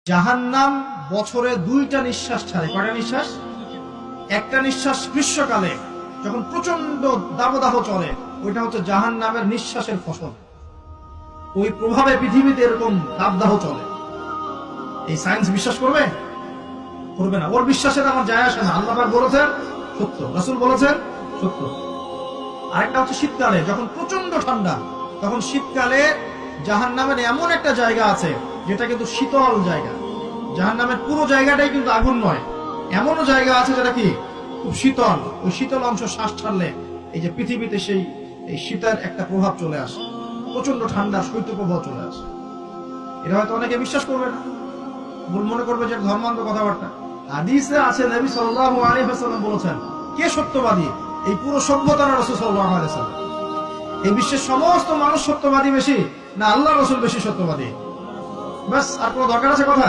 জাহান্নাম বছরে 2টা নিঃশ্বাস ছাড়ে। কয়টা নিঃশ্বাস? একটা নিঃশ্বাস গ্রীষ্মকালে যখন প্রচন্ড দাবদাহ চলে, ওইটা হচ্ছে জাহান্নামের নিঃশ্বাসের ফসল। ওই প্রভাবে পৃথিবীতে এরকম দাবদাহ চলে। এই সায়েন্স বিশ্বাস করবে? করবে না। ওর বিশ্বাসের আমার যায় আসে না। আল্লাহ পাক বলেছেন সত্য, রাসূল বলেছেন সত্য। আরেকটা হচ্ছে শীতকালে যখন প্রচন্ড ঠান্ডা, তখন শীতকালে জাহান্নামের এমন একটা জায়গা আছে যেটা কিন্তু শীতল জায়গা। জাহান্নামের পুরো জায়গাটাই কিন্তু আগুন নয়, এমনও জায়গা আছে যেটা কি খুব শীতল। ওই শীতল অংশ শ্বাস ছাড়লে এই যে পৃথিবীতে সেই এই শীতের একটা প্রভাব চলে আসে, প্রচন্ড ঠান্ডা শৈত্যপ্রবাহ চলে আসে। এটা হয়তো অনেকে বিশ্বাস করবে না, মনে করবে যে ধর্মান্ধ কথাবার্তা। হাদিসে আছে নবী সাল্লাল্লাহু আলাইহি ওয়াসাল্লাম বলেছেন, কে সত্যবাদী? এই পুরো সভ্যতার রাসূল সাল্লাল্লাহু আলাইহি ওয়াসাল্লাম। এই বিশ্বের সমস্ত মানুষ সত্যবাদী বেশি না আল্লাহ রাসূল বেশি সত্যবাদী? বাস, আর কোনো দরকার আছে কথা?